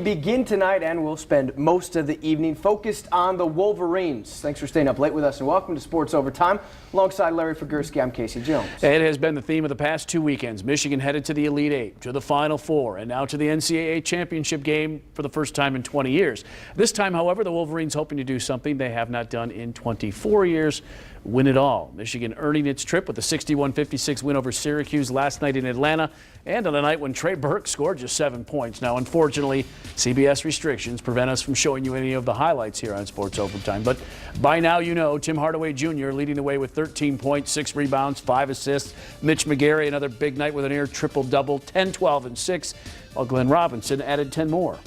We begin tonight and we'll spend most of the evening focused on the Wolverines. Thanks for staying up late with us and welcome to Sports Overtime. Alongside Larry Figursky, I'm Casey Jones. It has been the theme of the past 2 weekends. Michigan headed to the Elite Eight, to the Final Four, and now to the NCAA championship game for the first time in 20 years. This time, however, the Wolverines hoping to do something they have not done in 24 years. Win it all. Michigan earning its trip with a 61-56 win over Syracuse last night in Atlanta, and on a night when Trey Burke scored just 7 points. Now, unfortunately, CBS restrictions prevent us from showing you any of the highlights here on Sports Overtime. But by now, you know Tim Hardaway Jr. leading the way with 13 points, 6 rebounds, 5 assists. Mitch McGarry, another big night with a near triple-double, 10, 12, and 6, while Glenn Robinson added 10 more.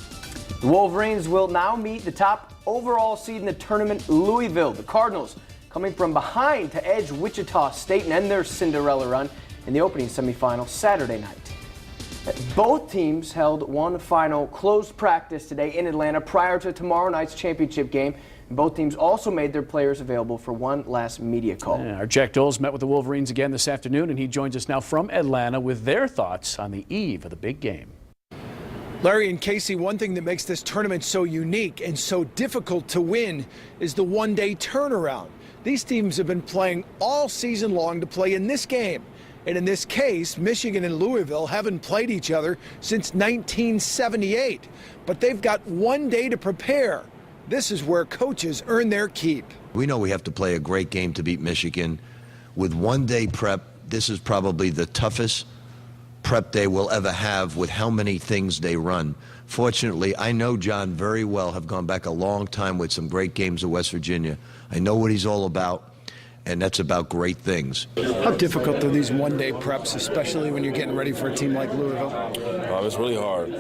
The Wolverines will now meet the top overall seed in the tournament, Louisville. The Cardinals coming from behind to edge Wichita State and end their Cinderella run in the opening semifinal Saturday night. Both teams held one final closed practice today in Atlanta prior to tomorrow night's championship game. Both teams also made their players available for one last media call. Yeah, our Jack Doles met with the Wolverines again this afternoon, and he joins us now from Atlanta with their thoughts on the eve of the big game. Larry and Casey, one thing that makes this tournament so unique and so difficult to win is the one-day turnaround. These teams have been playing all season long to play in this game. And in this case, Michigan and Louisville haven't played each other since 1978. But they've got one day to prepare. This is where coaches earn their keep. We know we have to play a great game to beat Michigan. With one-day prep, this is probably the toughest prep day we'll ever have with how many things they run. Fortunately, I know John very well, have gone back a long time with some great games at West Virginia. I know what he's all about, and that's about great things. How difficult are these one-day preps, especially when you're getting ready for a team like Louisville? It's really hard.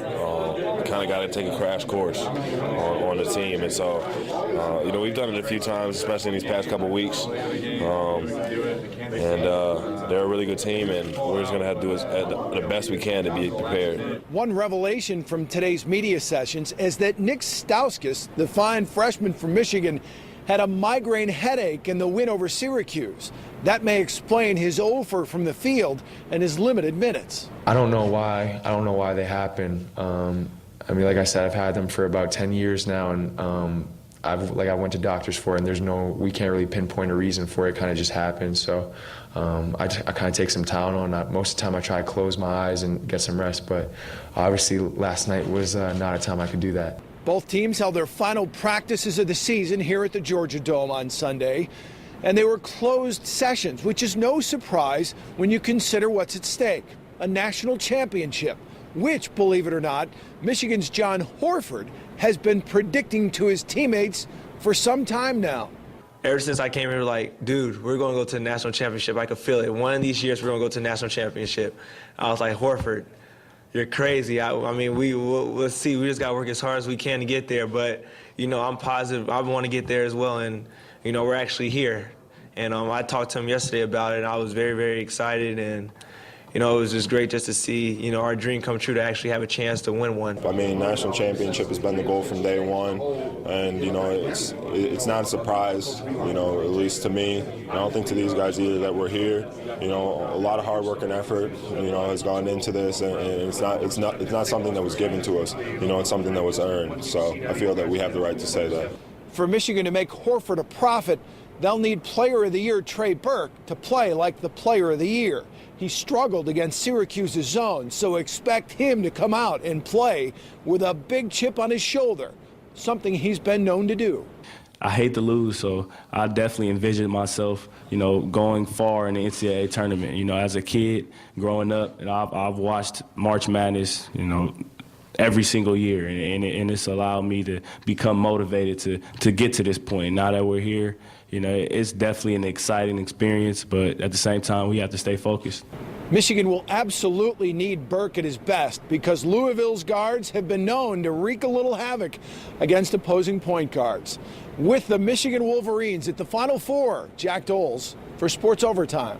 Kind of got to take a crash course on the team, and so we've done it a few times, especially in these past couple weeks. They're a really good team, and we're just going to have to do the best we can to be prepared. One revelation from today's media sessions is that Nick Stauskas, the fine freshman from Michigan, had a migraine headache in the win over Syracuse. That may explain his offer from the field and his limited minutes. I don't know why. I don't know why they happen. Like I said, I've had them for about 10 years now, and I went to doctors for it, and we can't really pinpoint a reason for it. It kind of just happens. So I kind of take some Tylenol. Most of the time I try to close my eyes and get some rest, but obviously last night was not a time I could do that. Both teams held their final practices of the season here at the Georgia Dome on Sunday, and they were closed sessions, which is no surprise when you consider what's at stake, a national championship, which, believe it or not, Michigan's John Horford has been predicting to his teammates for some time now. Ever since I came here, like, dude, we're going to go to the national championship. I could feel it. One of these years, we're going to go to the national championship. I was like, Horford, you're crazy. We'll see. We just got to work as hard as we can to get there. But, I'm positive. I want to get there as well. And, we're actually here. And I talked to him yesterday about it. And I was very, very excited. And, it was just great just to see, our dream come true to actually have a chance to win one. National championship has been the goal from day one. And, it's not a surprise, at least to me. I don't think to these guys either that we're here. A lot of hard work and effort, has gone into this, and it's not something that was given to us. It's something that was earned. So I feel that we have the right to say that. For Michigan to make Horford a profit, they'll need Player of the Year Trey Burke to play like the Player of the Year. He struggled against Syracuse's zone, so expect him to come out and play with a big chip on his shoulder, something he's been known to do. I hate to lose, so I definitely envisioned myself, going far in the NCAA tournament. As a kid growing up, and I've watched March Madness, every single year, and it's allowed me to become motivated to get to this point. Now that we're here, it's definitely an exciting experience, but at the same time, we have to stay focused. Michigan will absolutely need Burke at his best because Louisville's guards have been known to wreak a little havoc against opposing point guards. With the Michigan Wolverines at the Final Four, Jack Doles for Sports Overtime.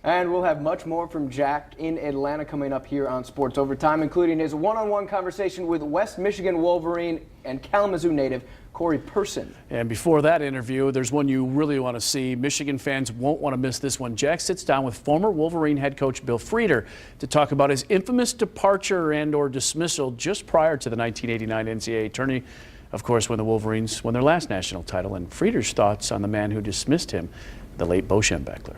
And we'll have much more from Jack in Atlanta coming up here on Sports Overtime, including his one-on-one conversation with West Michigan Wolverine and Kalamazoo native Corey Person. And before that interview, there's one you really want to see. Michigan fans won't want to miss this one. Jack sits down with former Wolverine head coach Bill Frieder to talk about his infamous departure and/or dismissal just prior to the 1989 NCAA tourney, of course, when the Wolverines won their last national title, and Frieder's thoughts on the man who dismissed him, the late Bo Schembechler.